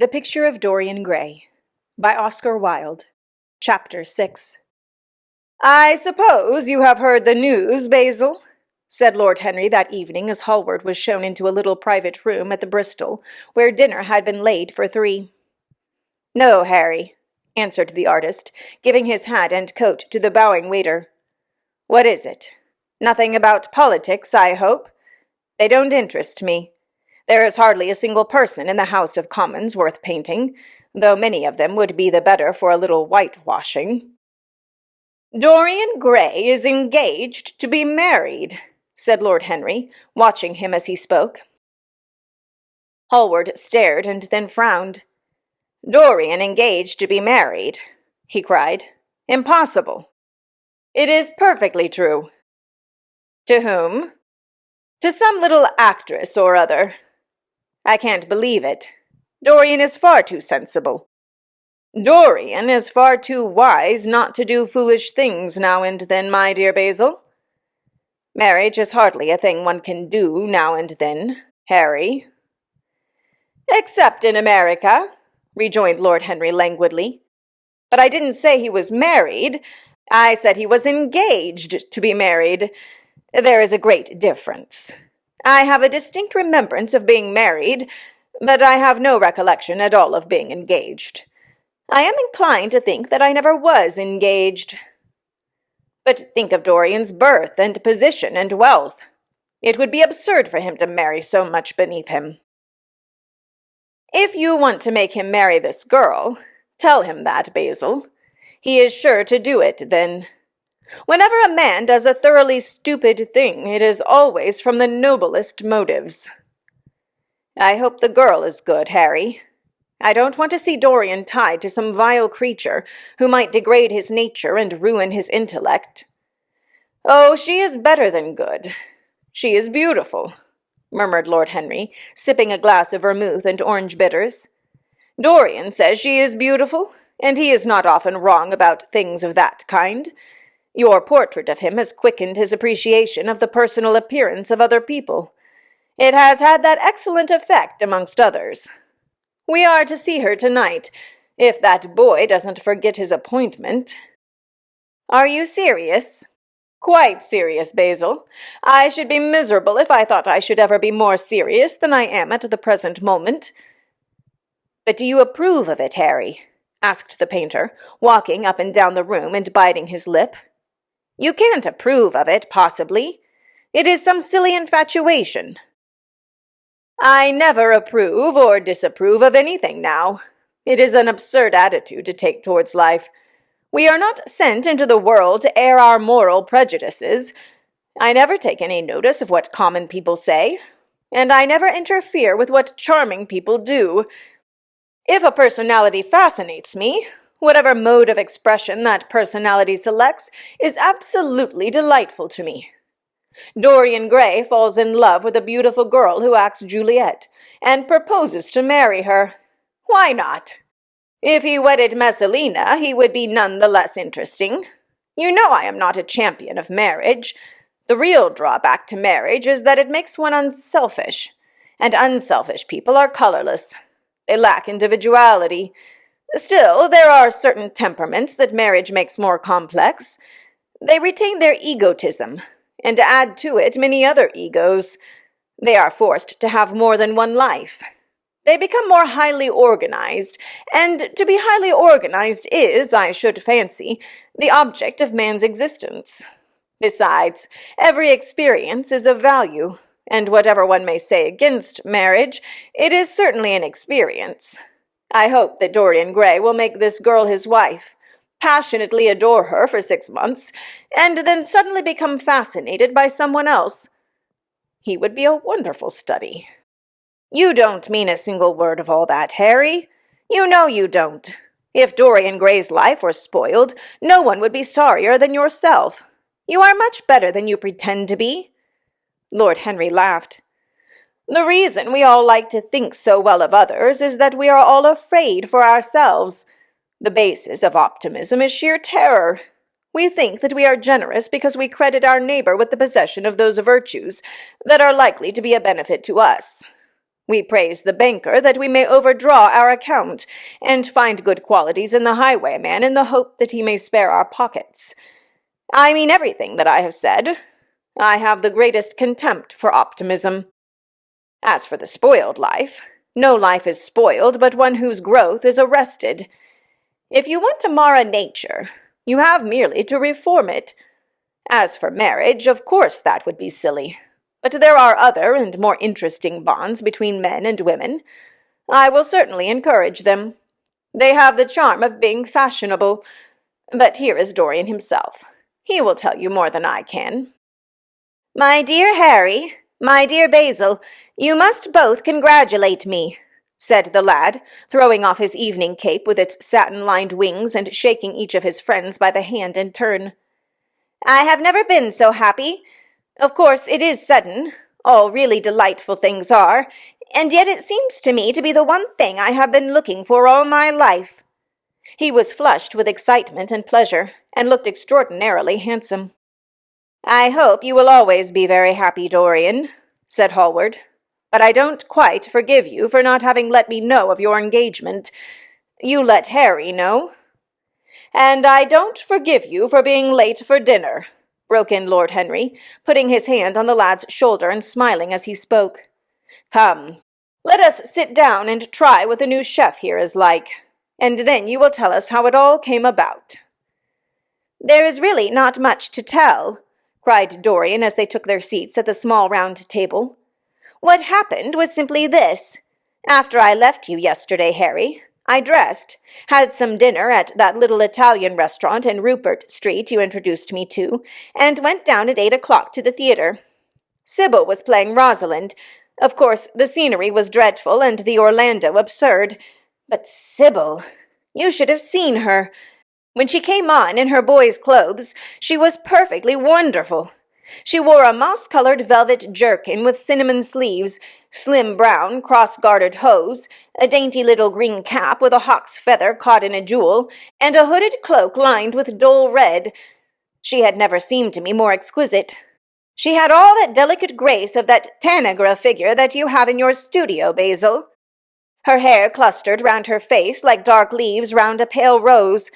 The Picture of Dorian Gray by Oscar Wilde. Chapter 6. "I suppose you have heard the news, Basil?" said Lord Henry that evening as Hallward was shown into a little private room at the Bristol, where dinner had been laid for 3. "No, Harry," answered the artist, giving his hat and coat to the bowing waiter. "What is it? Nothing about politics, I hope? They don't interest me. There is hardly a single person in the House of Commons worth painting, though many of them would be the better for a little whitewashing." "Dorian Gray is engaged to be married," said Lord Henry, watching him as he spoke. Hallward stared and then frowned. "Dorian engaged to be married?" he cried. "Impossible." "It is perfectly true." "To whom?" "To some little actress or other." "I can't believe it. Dorian is far too sensible." "Dorian is far too wise not to do foolish things now and then, my dear Basil." "Marriage is hardly a thing one can do now and then, Harry." "Except in America," rejoined Lord Henry languidly. "But I didn't say he was married. I said he was engaged to be married. There is a great difference. I have a distinct remembrance of being married, but I have no recollection at all of being engaged. I am inclined to think that I never was engaged. But think of Dorian's birth and position and wealth. It would be absurd for him to marry so much beneath him." "If you want to make him marry this girl, tell him that, Basil. He is sure to do it, then. Whenever a man does a thoroughly stupid thing, it is always from the noblest motives. I hope the girl is good, Harry. I don't want to see Dorian tied to some vile creature who might degrade his nature and ruin his intellect." "Oh, she is better than good. She is beautiful," murmured Lord Henry, sipping a glass of vermouth and orange bitters. "Dorian says she is beautiful, and he is not often wrong about things of that kind. Your portrait of him has quickened his appreciation of the personal appearance of other people. It has had that excellent effect amongst others. We are to see her tonight, if that boy doesn't forget his appointment." "Are you serious?" "Quite serious, Basil. I should be miserable if I thought I should ever be more serious than I am at the present moment." "But do you approve of it, Harry?" asked the painter, walking up and down the room and biting his lip. "You can't approve of it, possibly. It is some silly infatuation." "I never approve or disapprove of anything now. It is an absurd attitude to take towards life. We are not sent into the world to air our moral prejudices. I never take any notice of what common people say, and I never interfere with what charming people do. If a personality fascinates me, whatever mode of expression that personality selects is absolutely delightful to me. Dorian Gray falls in love with a beautiful girl who acts Juliet, and proposes to marry her. Why not? If he wedded Messalina, he would be none the less interesting. You know I am not a champion of marriage. The real drawback to marriage is that it makes one unselfish, and unselfish people are colorless. They lack individuality. Still, there are certain temperaments that marriage makes more complex. They retain their egotism, and add to it many other egos. They are forced to have more than one life. They become more highly organized, and to be highly organized is, I should fancy, the object of man's existence. Besides, every experience is of value, and whatever one may say against marriage, it is certainly an experience. I hope that Dorian Gray will make this girl his wife, passionately adore her for 6 months, and then suddenly become fascinated by someone else. He would be a wonderful study." "You don't mean a single word of all that, Harry. You know you don't. If Dorian Gray's life were spoiled, no one would be sorrier than yourself. You are much better than you pretend to be." Lord Henry laughed. "The reason we all like to think so well of others is that we are all afraid for ourselves. The basis of optimism is sheer terror. We think that we are generous because we credit our neighbor with the possession of those virtues that are likely to be a benefit to us. We praise the banker that we may overdraw our account, and find good qualities in the highwayman in the hope that he may spare our pockets. I mean everything that I have said. I have the greatest contempt for optimism. As for the spoiled life, no life is spoiled but one whose growth is arrested. If you want to mar a nature, you have merely to reform it. As for marriage, of course that would be silly. But there are other and more interesting bonds between men and women. I will certainly encourage them. They have the charm of being fashionable. But here is Dorian himself. He will tell you more than I can. My dear Harry, my dear Basil, you must both congratulate me, said the lad, throwing off his evening cape with its satin-lined wings and shaking each of his friends by the hand in turn. I have never been so happy. Of course, it is sudden. All really delightful things are, and yet it seems to me to be the one thing I have been looking for all my life. He was flushed with excitement and pleasure, and looked extraordinarily handsome. I hope you will always be very happy, Dorian, said Hallward, but I don't quite forgive you for not having let me know of your engagement. You let Harry know. And I don't forgive you for being late for dinner, broke in Lord Henry, putting his hand on the lad's shoulder and smiling as he spoke. Come, let us sit down and try what the new chef here is like, and then you will tell us how it all came about. There is really not much to tell, cried Dorian as they took their seats at the small round table. What happened was simply this. After I left you yesterday, Harry, I dressed, had some dinner at that little Italian restaurant in Rupert Street you introduced me to, and went down at 8 o'clock to the theatre. Sybil was playing Rosalind. Of course, the scenery was dreadful and the Orlando absurd. But Sybil, you should have seen her. When she came on in her boy's clothes, she was perfectly wonderful. She wore a moss-colored velvet jerkin with cinnamon sleeves, slim brown, cross-gartered hose, a dainty little green cap with a hawk's feather caught in a jewel, and a hooded cloak lined with dull red. She had never seemed to me more exquisite. She had all that delicate grace of that Tanagra figure that you have in your studio, Basil. Her hair clustered round her face like dark leaves round a pale rose.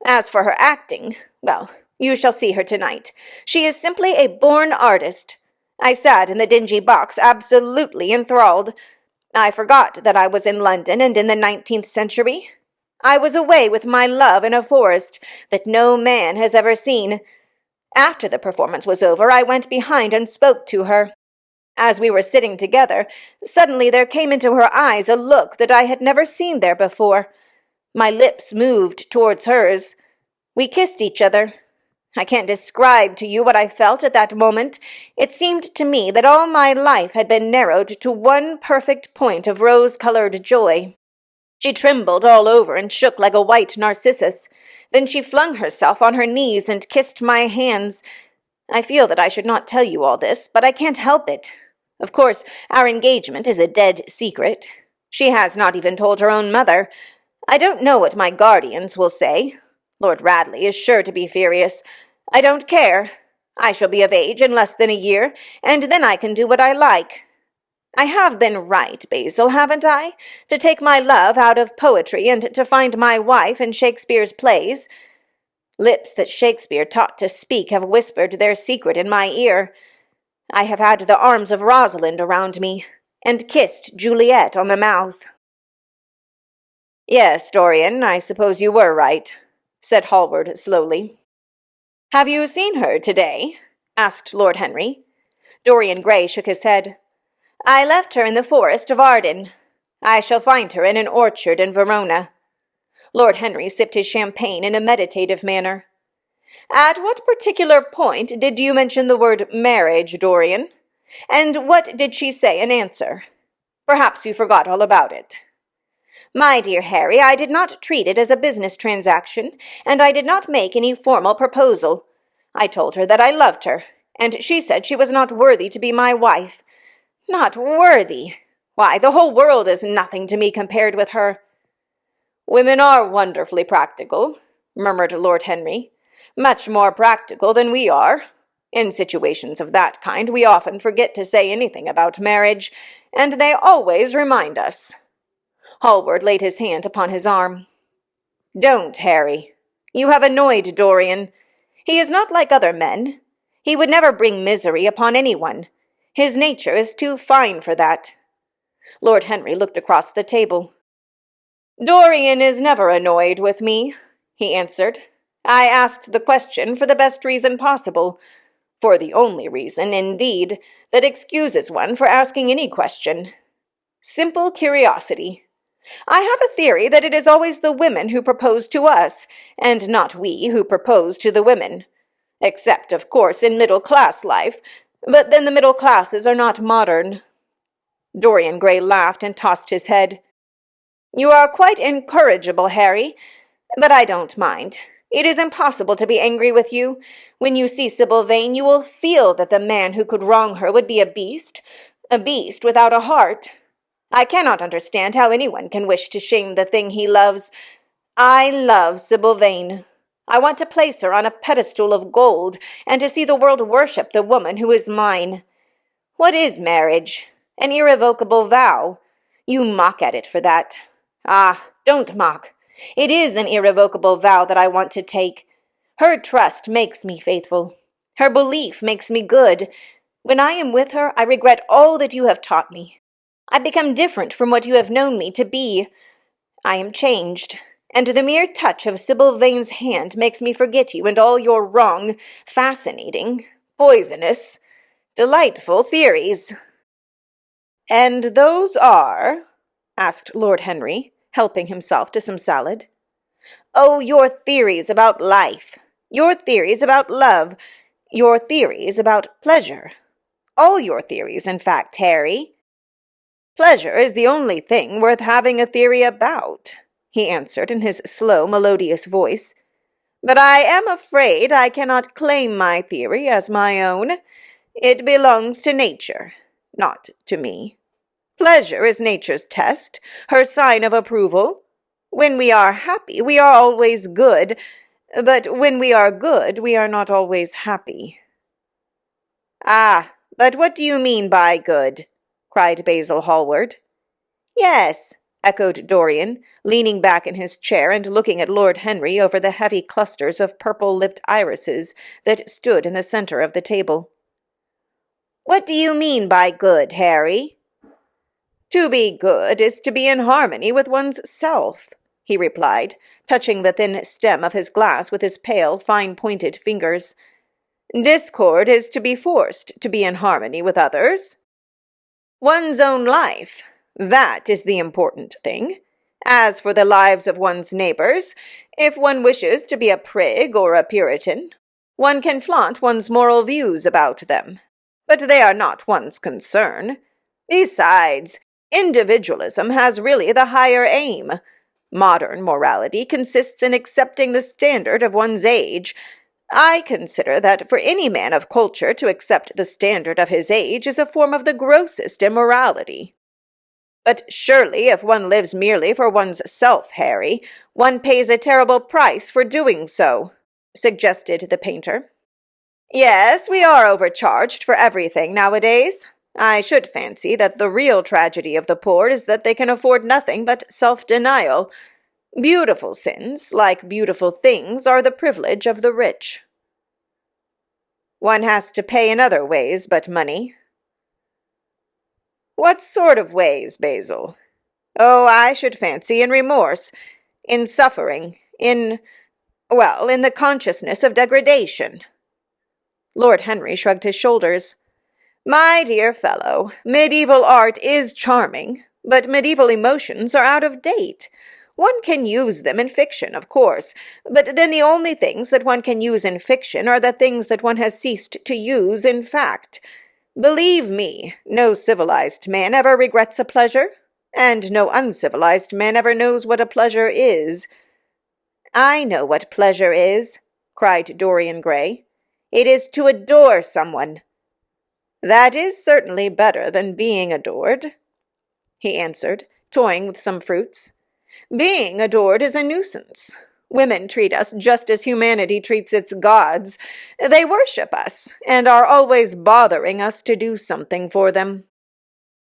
As for her acting, well, you shall see her tonight. She is simply a born artist. I sat in the dingy box absolutely enthralled. I forgot that I was in London and in the 19th century. I was away with my love in a forest that no man has ever seen. After the performance was over, I went behind and spoke to her. As we were sitting together, suddenly there came into her eyes a look that I had never seen there before. My lips moved towards hers. We kissed each other. I can't describe to you what I felt at that moment. It seemed to me that all my life had been narrowed to one perfect point of rose-colored joy. She trembled all over and shook like a white narcissus. Then she flung herself on her knees and kissed my hands. I feel that I should not tell you all this, but I can't help it. Of course, our engagement is a dead secret. She has not even told her own mother. I don't know what my guardians will say. Lord Radley is sure to be furious. I don't care. I shall be of age in less than a year, and then I can do what I like. I have been right, Basil, haven't I, to take my love out of poetry and to find my wife in Shakespeare's plays? Lips that Shakespeare taught to speak have whispered their secret in my ear. I have had the arms of Rosalind around me, and kissed Juliet on the mouth. Yes, Dorian, I suppose you were right, said Hallward slowly. Have you seen her today? Asked Lord Henry. Dorian Gray shook his head. I left her in the forest of Arden. I shall find her in an orchard in Verona. Lord Henry sipped his champagne in a meditative manner. At what particular point did you mention the word marriage, Dorian? And what did she say in answer? Perhaps you forgot all about it. My dear Harry, I did not treat it as a business transaction, and I did not make any formal proposal. I told her that I loved her, and she said she was not worthy to be my wife. Not worthy! Why, the whole world is nothing to me compared with her. Women are wonderfully practical, murmured Lord Henry. Much more practical than we are. In situations of that kind, we often forget to say anything about marriage, and they always remind us." Hallward laid his hand upon his arm. "Don't, Harry. You have annoyed Dorian. He is not like other men. He would never bring misery upon anyone. His nature is too fine for that." Lord Henry looked across the table. "Dorian is never annoyed with me," he answered. "I asked the question for the best reason possible, for the only reason, indeed, that excuses one for asking any question. Simple curiosity. I have a theory that it is always the women who propose to us, and not we who propose to the women. Except, of course, in middle-class life, but then the middle classes are not modern." Dorian Gray laughed and tossed his head. "You are quite incorrigible, Harry, but I don't mind. It is impossible to be angry with you. When you see Sybil Vain, you will feel that the man who could wrong her would be a beast without a heart. I cannot understand how anyone can wish to shame the thing he loves. I love Sybil Vain. I want to place her on a pedestal of gold, and to see the world worship the woman who is mine. What is marriage? An irrevocable vow. You mock at it for that. Ah, don't mock. It is an irrevocable vow that I want to take. Her trust makes me faithful. Her belief makes me good. When I am with her, I regret all that you have taught me. I become different from what you have known me to be. I am changed, and the mere touch of Sybil Vain's hand makes me forget you and all your wrong, fascinating, poisonous, delightful theories." "And those are?" asked Lord Henry, helping himself to some salad. "Oh, your theories about life, your theories about love, your theories about pleasure. All your theories, in fact, Harry." "Pleasure is the only thing worth having a theory about," he answered in his slow, melodious voice. "But I am afraid I cannot claim my theory as my own. It belongs to nature, not to me. Pleasure is nature's test, her sign of approval. When we are happy, we are always good, but when we are good, we are not always happy." "Ah, but what do you mean by good?" cried Basil Hallward. "Yes," echoed Dorian, leaning back in his chair and looking at Lord Henry over the heavy clusters of purple-lipped irises that stood in the center of the table. "What do you mean by good, Harry?" "To be good is to be in harmony with one's self," he replied, touching the thin stem of his glass with his pale, fine-pointed fingers. "Discord is to be forced to be in harmony with others. One's own life, that is the important thing. As for the lives of one's neighbors, if one wishes to be a prig or a Puritan, one can flaunt one's moral views about them. But they are not one's concern. Besides, individualism has really the higher aim. Modern morality consists in accepting the standard of one's age. I consider that for any man of culture to accept the standard of his age is a form of the grossest immorality." "But surely if one lives merely for one's self, Harry, one pays a terrible price for doing so," suggested the painter. "Yes, we are overcharged for everything nowadays. I should fancy that the real tragedy of the poor is that they can afford nothing but self-denial. Beautiful sins, like beautiful things, are the privilege of the rich." "One has to pay in other ways but money." "What sort of ways, Basil?" "Oh, I should fancy in remorse, in suffering, in the consciousness of degradation." Lord Henry shrugged his shoulders. "My dear fellow, medieval art is charming, but medieval emotions are out of date. One can use them in fiction, of course, but then the only things that one can use in fiction are the things that one has ceased to use in fact. Believe me, no civilized man ever regrets a pleasure, and no uncivilized man ever knows what a pleasure is." "I know what pleasure is," cried Dorian Gray. "It is to adore someone." "That is certainly better than being adored," he answered, toying with some fruits. "Being adored is a nuisance. Women treat us just as humanity treats its gods. They worship us, and are always bothering us to do something for them."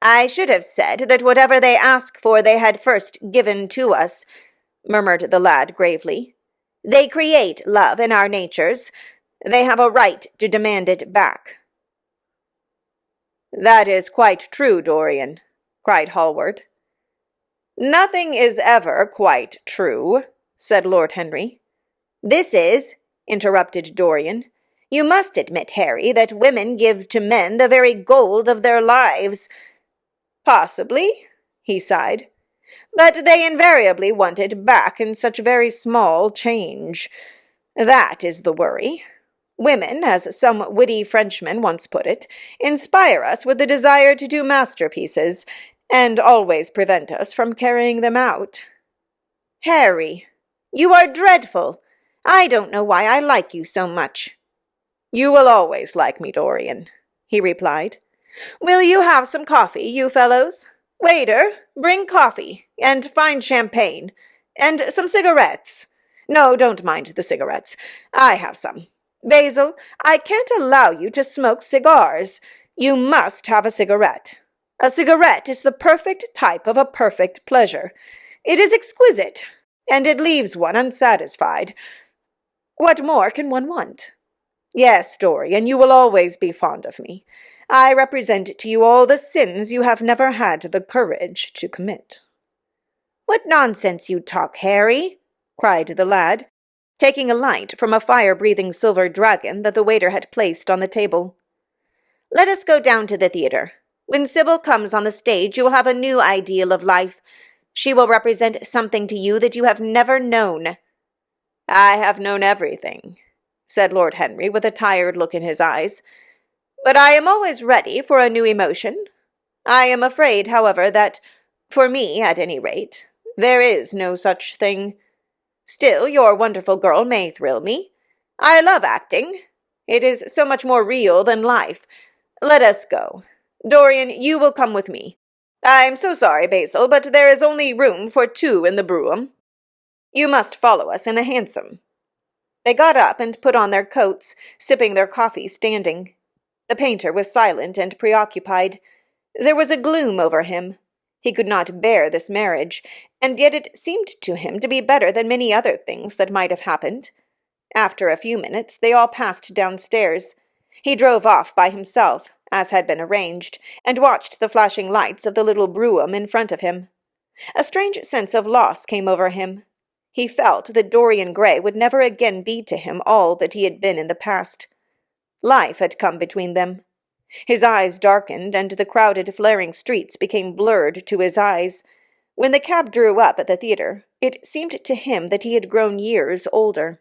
"I should have said that whatever they ask for they had first given to us," murmured the lad gravely. "They create love in our natures. They have a right to demand it back." "That is quite true, Dorian," cried Hallward. "Nothing is ever quite true," said Lord Henry. "This is," interrupted Dorian. "You must admit, Harry, that women give to men the very gold of their lives." "Possibly," he sighed. "But they invariably want it back in such very small change. That is the worry. Women, as some witty Frenchman once put it, inspire us with the desire to do masterpieces, and always prevent us from carrying them out." "Harry, you are dreadful. I don't know why I like you so much." "You will always like me, Dorian," he replied. "Will you have some coffee, you fellows? Waiter, bring coffee, and fine champagne, and some cigarettes. No, don't mind the cigarettes. I have some. Basil, I can't allow you to smoke cigars. You must have a cigarette. A cigarette is the perfect type of a perfect pleasure. It is exquisite, and it leaves one unsatisfied. What more can one want? Yes, Dorian, you will always be fond of me. I represent to you all the sins you have never had the courage to commit." "What nonsense you talk, Harry!" cried the lad, taking a light from a fire-breathing silver dragon that the waiter had placed on the table. "Let us go down to the theatre. When Sybil comes on the stage, you will have a new ideal of life. She will represent something to you that you have never known." "I have known everything," said Lord Henry, with a tired look in his eyes. "But I am always ready for a new emotion. I am afraid, however, that, for me at any rate, there is no such thing. Still, your wonderful girl may thrill me. I love acting. It is so much more real than life. Let us go. Dorian, you will come with me. I'm so sorry, Basil, but there is only room for 2 in the brougham. You must follow us in a hansom." They got up and put on their coats, sipping their coffee standing. The painter was silent and preoccupied. There was a gloom over him. He could not bear this marriage, and yet it seemed to him to be better than many other things that might have happened. After a few minutes, they all passed downstairs. He drove off by himself, as had been arranged, and watched the flashing lights of the little brougham in front of him. A strange sense of loss came over him. He felt that Dorian Gray would never again be to him all that he had been in the past. Life had come between them. His eyes darkened, and the crowded, flaring streets became blurred to his eyes. When the cab drew up at the theatre, it seemed to him that he had grown years older.